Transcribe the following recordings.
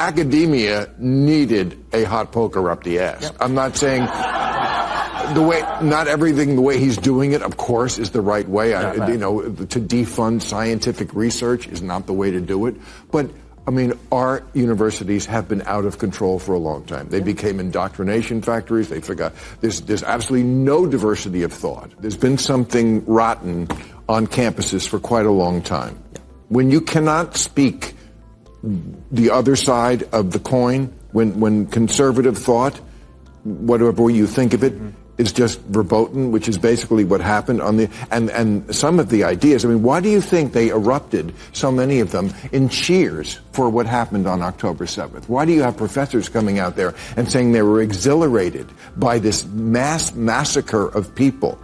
academia needed a hot poker up the ass. Yep. I'm not saying not everything the way he's doing it, of course, is the right way. You know, to defund scientific research is not the way to do it. But I mean, our universities have been out of control for a long time. They became indoctrination factories. They forgot. There's absolutely no diversity of thought. There's been something rotten on campuses for quite a long time. When you cannot speak the other side of the coin, when conservative thought, whatever way you think of it, is just verboten, which is basically what happened on the and some of the ideas. I mean, why do you think they erupted, so many of them, in cheers for what happened on October 7th? Why do you have professors coming out there and saying they were exhilarated by this mass massacre of people?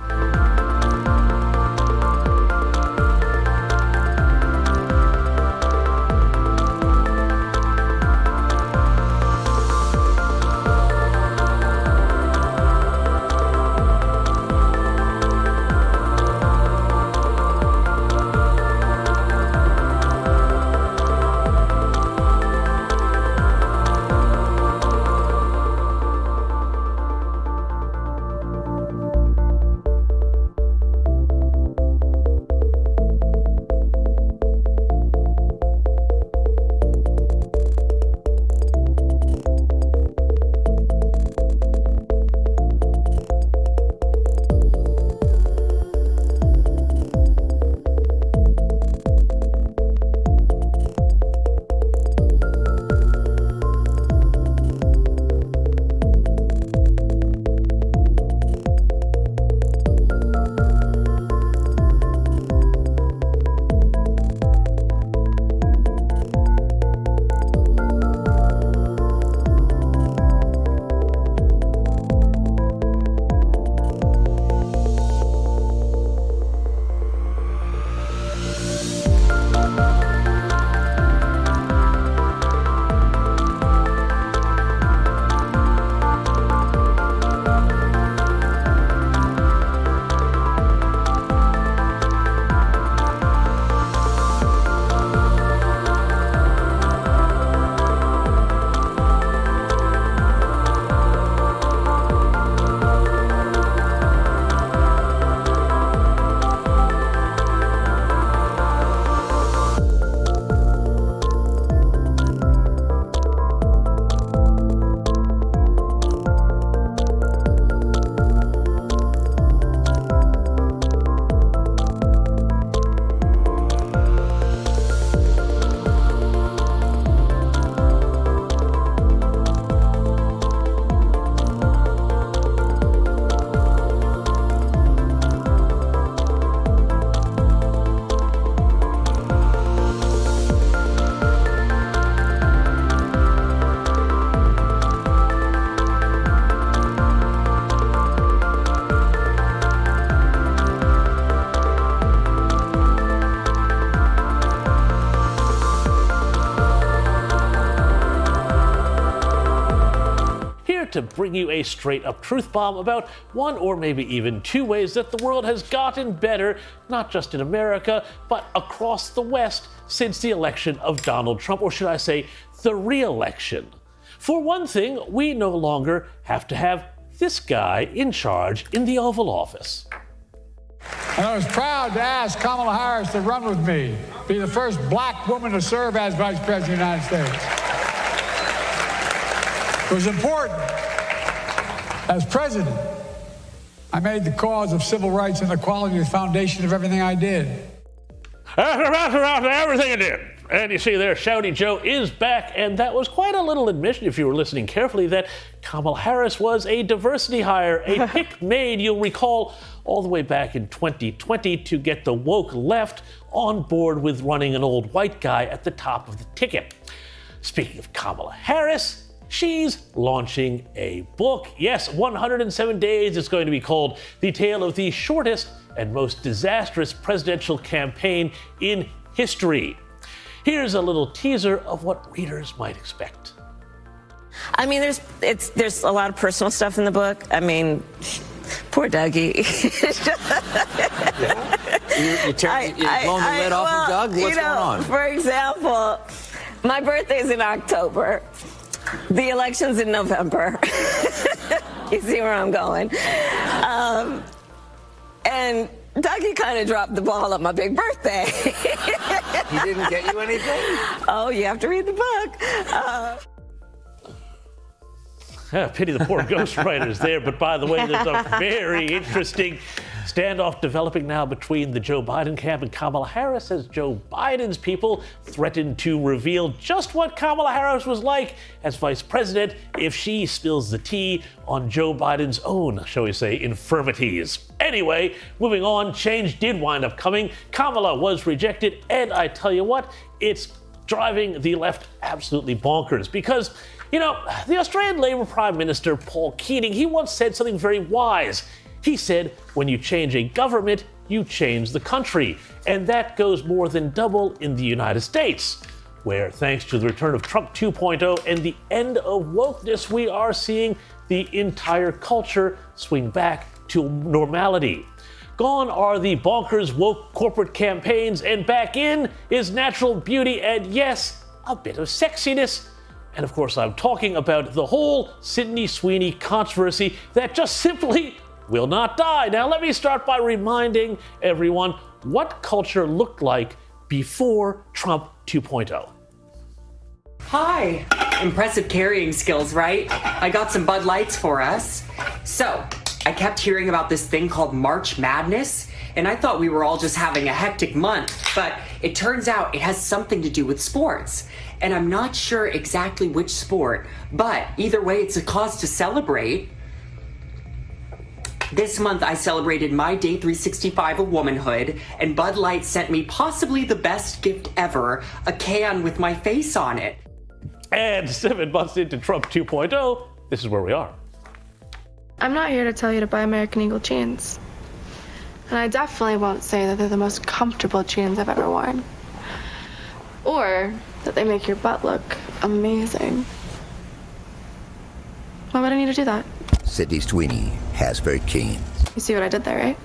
To bring you a straight-up truth bomb about one or maybe even two ways that the world has gotten better, not just in America, but across the West since the election of Donald Trump, or should I say, the re-election. For one thing, we no longer have to have this guy in charge in the Oval Office. And I was proud to ask Kamala Harris to run with me, be the first black woman to serve as Vice President of the United States. It was important. As president, I made the cause of civil rights and equality the foundation of everything I did. Everything I did. And you see there, Shouty Joe is back, and that was quite a little admission, if you were listening carefully, that Kamala Harris was a diversity hire, a pick made, you'll recall, all the way back in 2020 to get the woke left on board with running an old white guy at the top of the ticket. Speaking of Kamala Harris, she's launching a book. Yes, 107 days. It's going to be called The Tale of the Shortest and Most Disastrous Presidential Campaign in History. Here's a little teaser of what readers might expect. I mean, there's a lot of personal stuff in the book. I mean, poor Dougie. You're blowing the lid off of Doug? What's going on? For example, My birthday's in October. The election's in November. You see where I'm going. And Dougie kind of dropped the ball on my big birthday. He didn't get you anything? Oh, you have to read the book. Pity the poor ghostwriters there. But by the way, there's a very interesting standoff developing now between the Joe Biden camp and Kamala Harris as Joe Biden's people threaten to reveal just what Kamala Harris was like as vice president if she spills the tea on Joe Biden's own, shall we say, infirmities. Anyway, moving on, change did wind up coming. Kamala was rejected, and I tell you what, it's driving the left absolutely bonkers because, you know, the Australian Labor Prime Minister Paul Keating, he once said something very wise. He said, when you change a government, you change the country. And that goes more than double in the United States, where thanks to the return of Trump 2.0 and the end of wokeness, we are seeing the entire culture swing back to normality. Gone are the bonkers woke corporate campaigns, and back in is natural beauty and, yes, a bit of sexiness. And of course, I'm talking about the whole Sydney Sweeney controversy that just simply will not die. Now, let me start by reminding everyone what culture looked like before Trump 2.0. Hi. Impressive carrying skills, right? I got some Bud Lights for us. So, I kept hearing about this thing called March Madness, and I thought we were all just having a hectic month, but it turns out it has something to do with sports. And I'm not sure exactly which sport, but either way, it's a cause to celebrate. This month, I celebrated my day 365 of womanhood, and Bud Light sent me possibly the best gift ever, a can with my face on it. And 7 months into Trump 2.0, this is where we are. I'm not here to tell you to buy American Eagle jeans. And I definitely won't say that they're the most comfortable jeans I've ever worn. Or that they make your butt look amazing. Why would I need to do that? Sydney Sweeney has very keen. You see what I did there, right?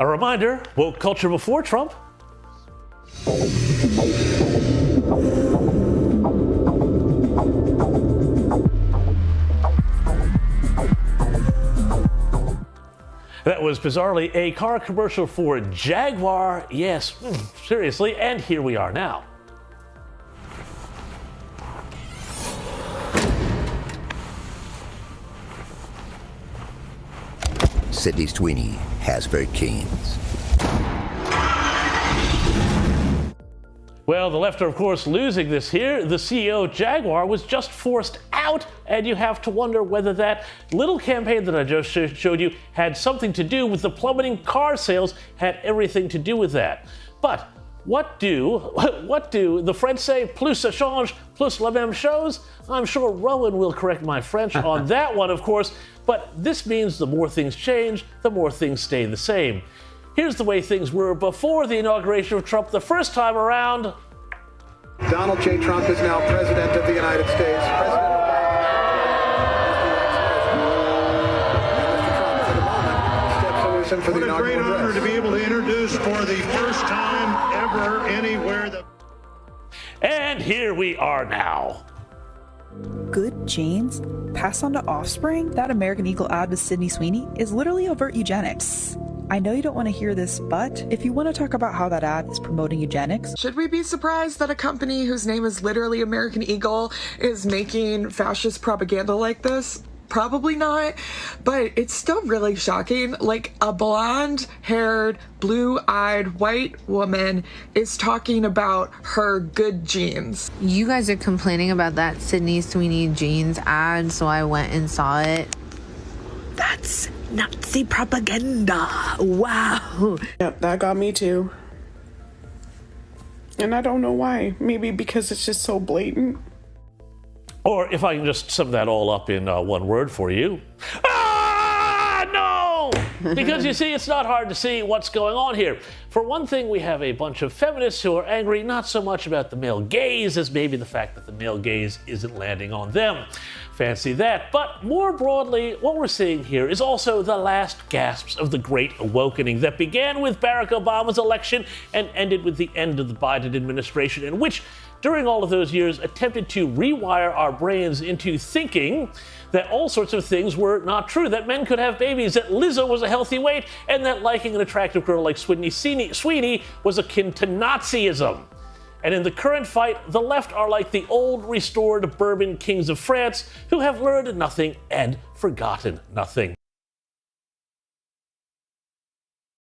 A reminder, woke culture before Trump. That was bizarrely a car commercial for Jaguar. Yes, seriously, and here we are now. Sydney Sweeney has very keen. Well, the left are, of course, losing this here. The CEO of Jaguar was just forced out, and you have to wonder whether that little campaign that I just showed you had something to do with the plummeting car sales, had everything to do with that. But what do the French say, plus ça change, plus la même chose? I'm sure Rowan will correct my French on that one, of course, but this means the more things change, the more things stay the same. Here's the way things were before the inauguration of Trump the first time around. Donald J. Trump is now President of the United States. President What a great honor to be able to introduce for the first time ever anywhere the... And here we are now. Good genes passed on to offspring? That American Eagle ad with Sydney Sweeney is literally overt eugenics. I know you don't want to hear this, but if you want to talk about how that ad is promoting eugenics... Should we be surprised that a company whose name is literally American Eagle is making fascist propaganda like this? Probably not, but it's still really shocking. Like, a blonde-haired, blue-eyed white woman is talking about her good genes. You guys are complaining about that Sydney Sweeney jeans ad, so I went and saw it. That's Nazi propaganda. Wow. Yep, that got me too. And I don't know why. Maybe because it's just so blatant. Or if I can just sum that all up in one word for you. No! Because you see, it's not hard to see what's going on here. For one thing, we have a bunch of feminists who are angry not so much about the male gaze as maybe the fact that the male gaze isn't landing on them. Fancy that. But more broadly, what we're seeing here is also the last gasps of the Great Awakening that began with Barack Obama's election and ended with the end of the Biden administration, in which during all of those years, attempted to rewire our brains into thinking that all sorts of things were not true, that men could have babies, that Lizzo was a healthy weight, and that liking an attractive girl like Sweeney was akin to Nazism. And in the current fight, the left are like the old restored Bourbon kings of France who have learned nothing and forgotten nothing.